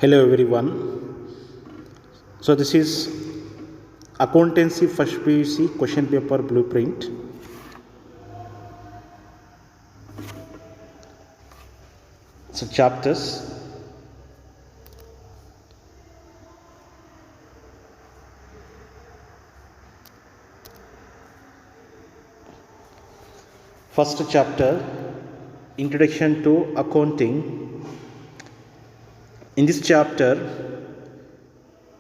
Hello everyone. So this is accountancy first PUC question paper blueprint. So chapters. First chapter, Introduction to Accounting. In this chapter,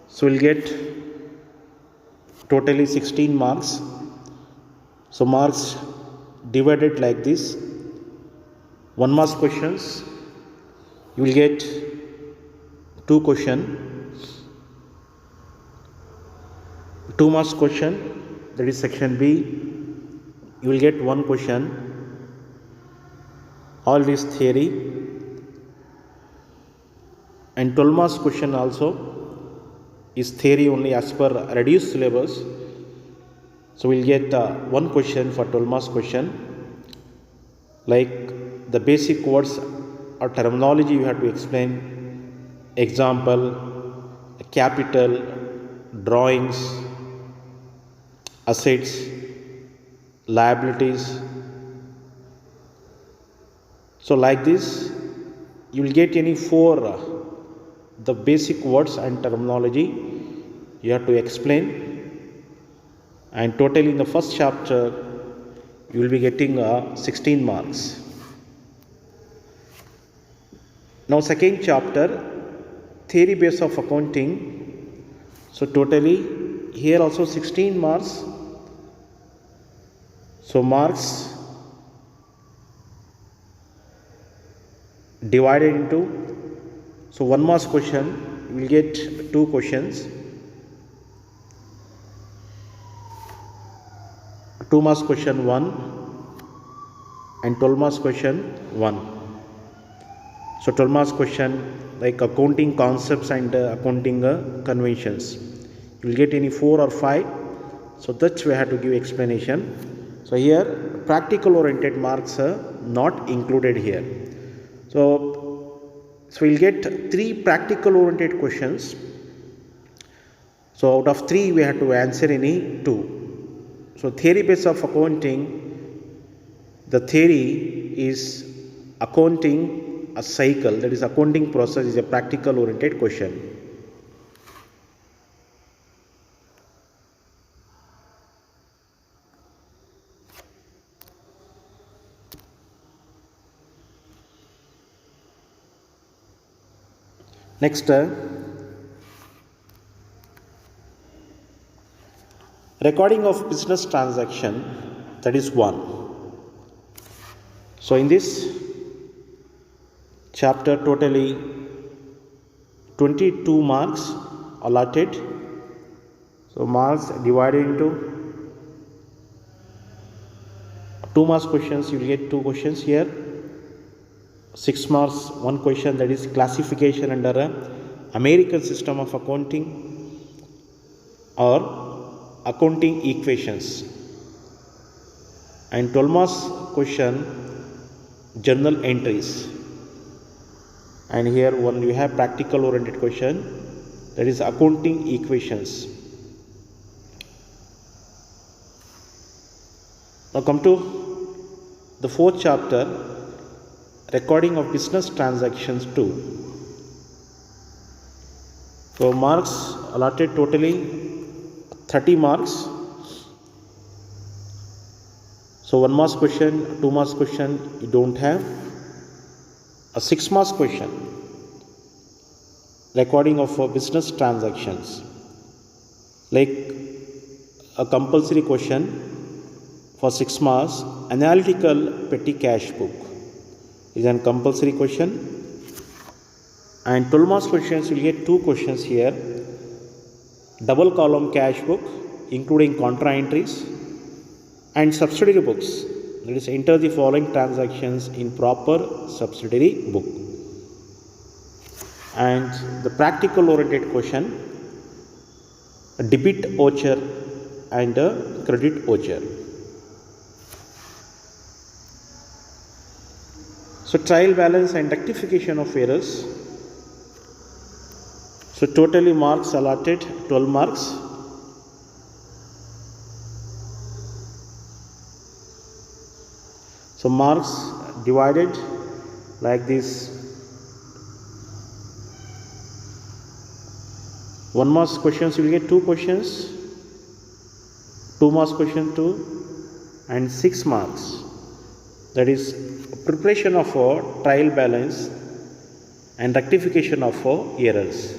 so we'll get totally 16 marks. So marks divided like this. 1 mark questions, you will get 2 questions. 2 marks question, that is section B, you will get 1 question. All this theory. And 12 marks question also is theory only as per reduced syllabus. So we'll get 1 question for 12 marks question, like the basic words or terminology you have to explain, example, capital, drawings, assets, liabilities. So like this you will get any 4 the basic words and terminology you have to explain, and totally in the first chapter you will be getting 16 marks. Now second chapter, theory base of accounting. So totally here also 16 marks. So marks divided into, so 1 marks question you will get 2 questions, 2 marks question 1, and 12 marks question 1. So 12 marks question like accounting concepts and accounting conventions, you will get any 4 or 5. So that's we have to give explanation. So here practical oriented marks are not included here. So we'll get 3 practical oriented questions. So out of 3 we have to answer any 2. So theory base of accounting, the theory is accounting a cycle, that is accounting process is a practical oriented question. Next, recording of business transaction, that is 1. So in this chapter totally 22 marks allotted. So marks divided into 2 marks questions, you will get 2 questions here. 6 marks 1 question, that is classification under American system of accounting or accounting equations, and 12 marks question journal entries. And here one you have practical oriented question, that is accounting equations. Now come to the 4th chapter, recording of business transactions 2. So marks allotted totally 30 marks. So 1 marks question, 2 marks question you don't have. A 6 marks question, recording of business transactions, like a compulsory question for 6 marks, analytical petty cash book is a compulsory question. And 12 marks questions you will get 2 questions here, double column cash book including contra entries, and subsidiary books. That is, enter the following transactions in proper subsidiary book. And the practical oriented question, a debit voucher and a credit voucher. So trial balance and rectification of errors. So totally marks allotted 12 marks. So marks divided like this. 1 marks questions you will get 2 questions, 2 marks question 2, and 6 marks. That is preparation of a trial balance and rectification of errors.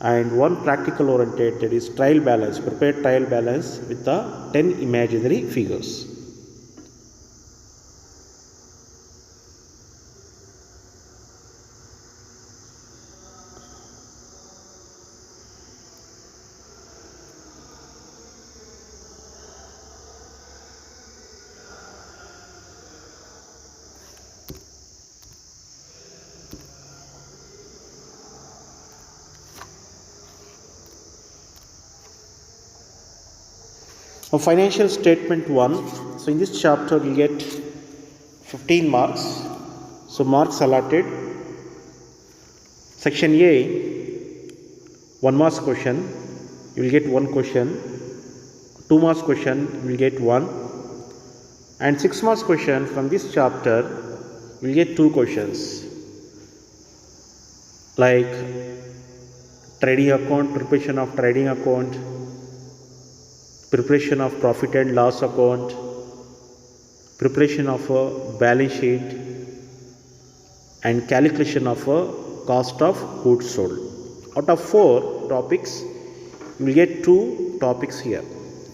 And 1 practical oriented, that is trial balance, prepare trial balance with the 10 imaginary figures. Now financial statement 1. So in this chapter we get 15 marks. So marks allotted. Section A, 1 marks question, you will get 1 question. 2 marks question, you will get 1. And 6 marks question from this chapter, you will get 2 questions. Like trading account, preparation of trading account, preparation of profit and loss account, preparation of a balance sheet, and calculation of a cost of goods sold. Out of 4 topics, you will get 2 topics here.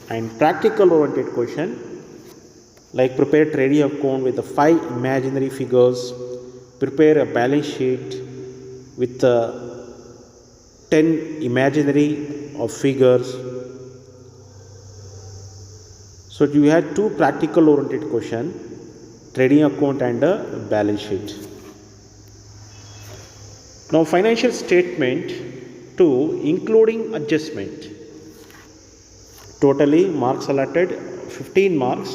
And practical oriented question, like prepare trading account with the 5 imaginary figures, prepare a balance sheet with 10 imaginary of figures. So you had 2 practical oriented question, trading account and a balance sheet. Now financial statement 2, including adjustment. Totally marks allotted 15 marks.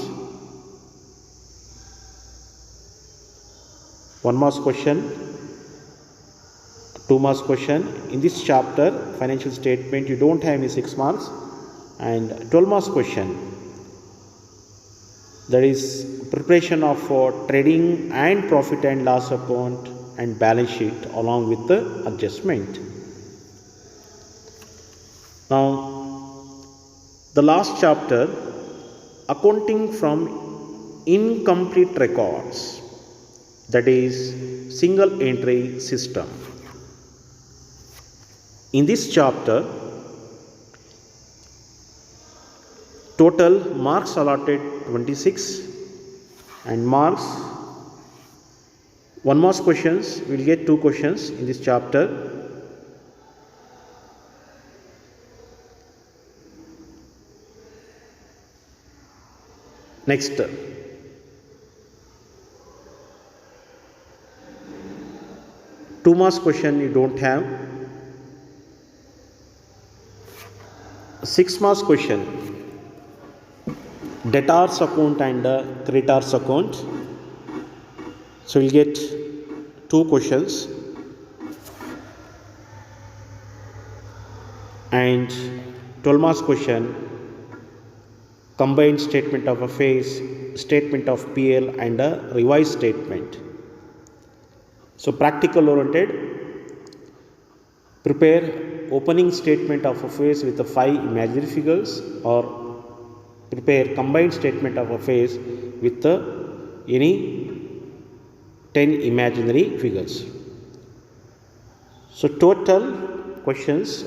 1 marks question, 2 marks question. In this chapter financial statement you don't have any 6 marks, and 12 marks question. That is preparation of trading and profit and loss account and balance sheet along with the adjustment. Now the last chapter, accounting from incomplete records, that is single entry system. In this chapter, total marks allotted 26, and marks 1 marks questions, we will get 2 questions in this chapter. Next, 2 marks question you don't have. 6 marks question, debtors account and creditors account. So we'll get 2 questions. And 12 marks question, combined statement of affairs, statement of PL and a revised statement. So practical oriented, prepare opening statement of affairs with the 5 imaginary figures, or prepare combined statement of affairs with any 10 imaginary figures. So total questions,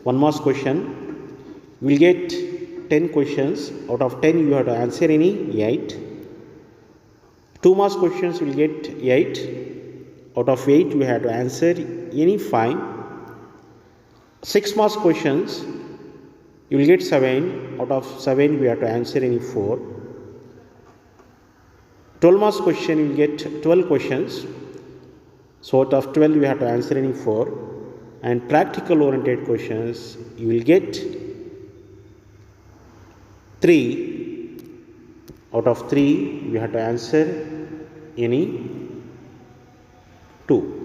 1 marks question, you will get 10 questions. Out of 10 you have to answer any 8. 2 marks questions you will get 8. Out of 8 you have to answer any 5. 6 marks questions You will get 7. Out of 7, we have to answer any 4. 12 marks question, you will get 12 questions. So out of 12, we have to answer any 4. And practical oriented questions, you will get 3. Out of 3, we have to answer any 2.